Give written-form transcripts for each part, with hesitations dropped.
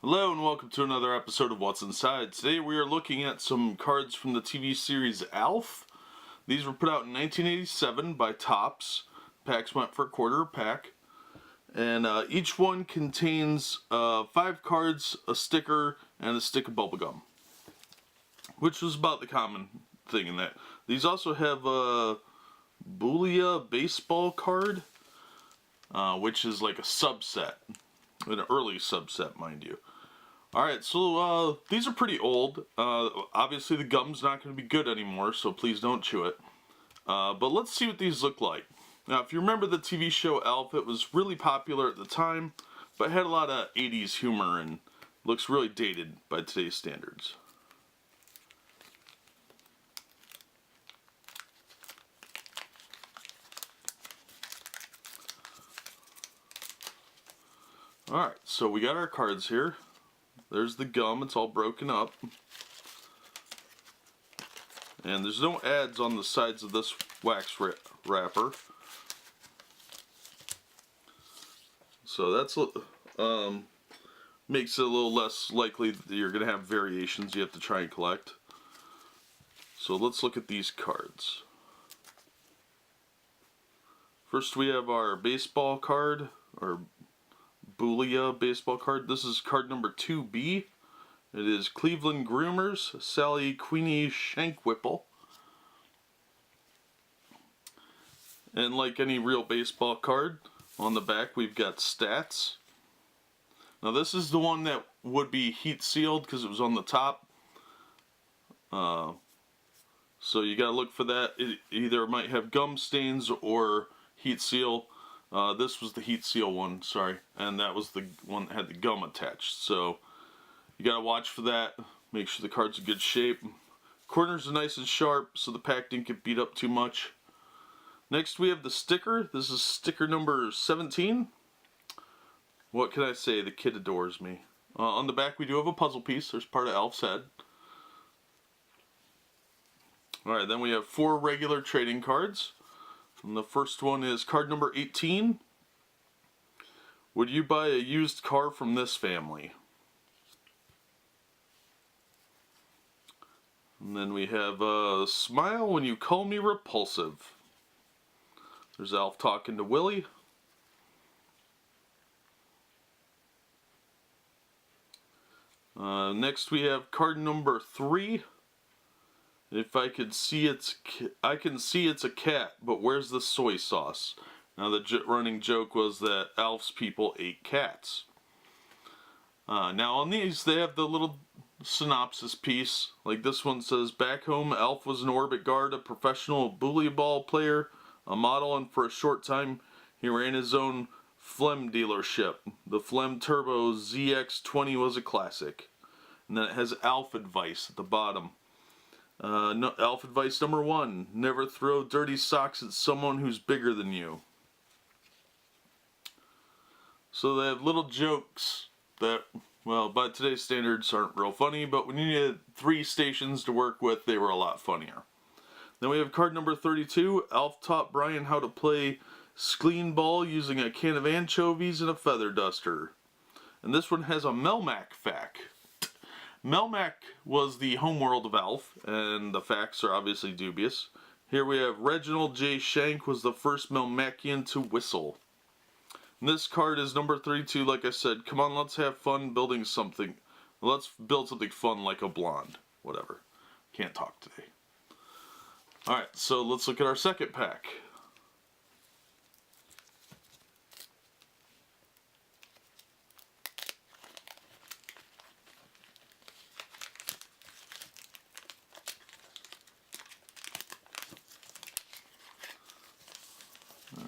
Hello and welcome to another episode of What's Inside. Today we are looking at some cards from the TV series Alf. These were put out in 1987 by Topps. Packs went for a quarter a pack. And each one contains 5 cards, a sticker, and a stick of bubblegum. Which was about the common thing in that. These also have a Boolia baseball card, which is like a subset. An early subset, mind you. Alright, so these are pretty old. Obviously the gum's not going to be good anymore, so please don't chew it. But let's see what these look like. Now, if you remember the TV show Alf, it was really popular at the time, but had a lot of 80s humor and looks really dated by today's standards. Alright, so we got our cards here. There's the gum, it's all broken up. And there's no ads on the sides of this wax wrapper. So that's makes it a little less likely that you're going to have variations you have to try and collect. So let's look at these cards. First we have our baseball card, or Boolia baseball card. This is card number 2B. It is Cleveland Groomers, Sally Queenie Shankwhipple. And like any real baseball card, on the back we've got stats. Now this is the one that would be heat sealed because it was on the top. So you gotta look for that. It either might have gum stains or heat seal. This was the heat seal one, sorry, and that was the one that had the gum attached. So you gotta watch for that. Make sure the card's in good shape. Corners are nice and sharp, so the pack didn't get beat up too much. Next we have the sticker. This is sticker number 17. What can I say? The kid adores me. On the back we do have a puzzle piece. There's part of Alf's head. Alright, then we have 4 regular trading cards. And the first one is card number 18. Would you buy a used car from this family? And then we have smile when you call me repulsive. There's Alf talking to Willie. Next we have card number 3. If I could see I can see it's a cat, but where's the soy sauce? Now the running joke was that Alf's people ate cats. Now on these they have the little synopsis piece. Like this one says, back home Alf was an orbit guard, a professional bully ball player, a model, and for a short time he ran his own phlegm dealership. The Phlegm Turbo ZX20 was a classic. And then it has Alf advice at the bottom. Alf advice number 1, never throw dirty socks at someone who's bigger than you. So they have little jokes that, well, by today's standards aren't real funny, but when you needed 3 stations to work with, they were a lot funnier. Then we have card number 32, Alf taught Brian how to play skleen ball using a can of anchovies and a feather duster. And this one has a Melmac fact. Melmac was the homeworld of Alf, and the facts are obviously dubious. Here we have Reginald J. Shank was the first Melmacian to whistle. And this card is number 32, like I said. Come on, let's have fun building something. Let's build something fun like a blonde. Whatever. Can't talk today. Alright, so let's look at our second pack.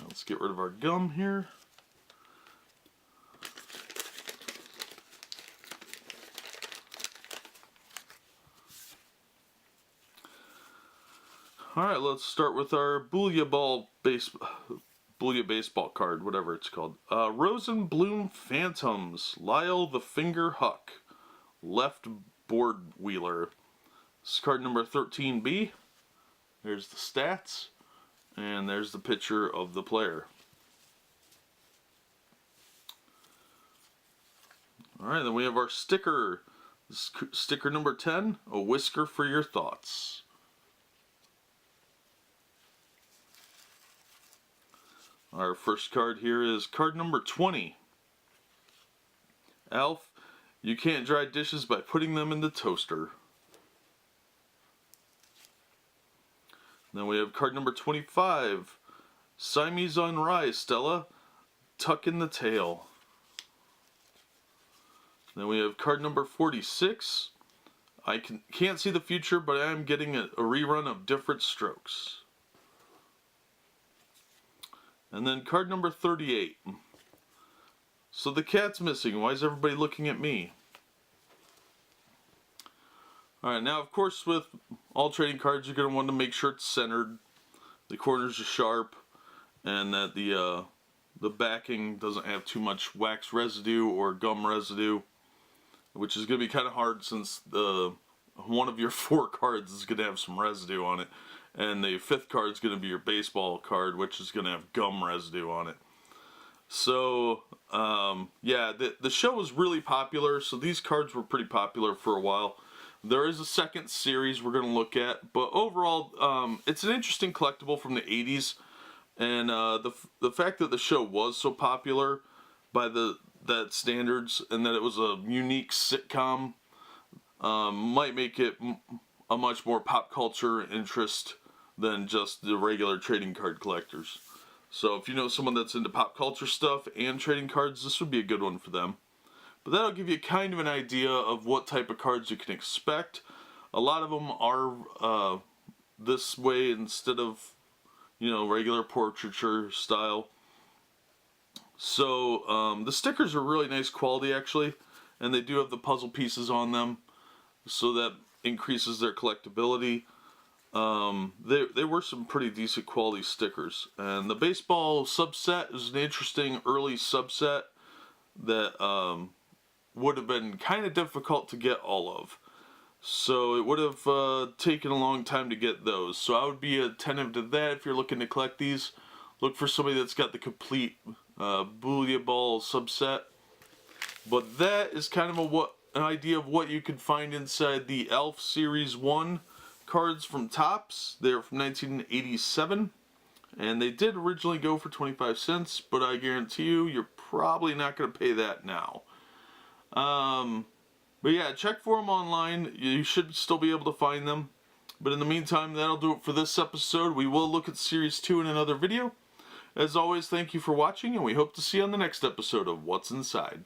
Let's get rid of our gum here. Alright, let's start with our Boolia baseball card, whatever it's called. Rosenbloom Phantoms, Lyle the Finger Huck, left board wheeler. This is card number 13B. There's the stats. And there's the picture of the player. Alright, then we have our sticker. Sticker number 10, a whisker for your thoughts. Our first card here is card number 20. Alf, you can't dry dishes by putting them in the toaster. Then we have card number 25. Siamese on rye, Stella. Tuck in the tail. Then we have card number 46. I can't see the future, but I am getting a rerun of Different Strokes. And then card number 38. So the cat's missing. Why is everybody looking at me? Alright, now of course with all trading cards you're going to want to make sure it's centered, the corners are sharp, and that the backing doesn't have too much wax residue or gum residue, which is going to be kind of hard since one of your 4 cards is going to have some residue on it, and the 5th card is going to be your baseball card, which is going to have gum residue on it. So yeah, the show was really popular, so these cards were pretty popular for a while. There is a second series we're going to look at, but overall it's an interesting collectible from the 80s, and the fact that the show was so popular by that standards, and that it was a unique sitcom, might make it a much more pop culture interest than just the regular trading card collectors. So if you know someone that's into pop culture stuff and trading cards, this would be a good one for them. But that'll give you kind of an idea of what type of cards you can expect. A lot of them are this way instead of, you know, regular portraiture style. So the stickers are really nice quality actually, and they do have the puzzle pieces on them, so that increases their collectability. They were some pretty decent quality stickers, and the baseball subset is an interesting early subset that would have been kind of difficult to get all of, so it would have taken a long time to get those. So I would be attentive to that if you're looking to collect these. Look for somebody that's got the complete Booyah Ball subset. But that is kind of an idea of what you could find inside the Alf Series 1 cards from Topps. They're from 1987, and they did originally go for 25 cents, but I guarantee you're probably not going to pay that now. But yeah, check for them online. You should still be able to find them. But in the meantime, that'll do it for this episode. We will look at Series 2 in another video. As always, thank you for watching, and we hope to see you on the next episode of What's Inside.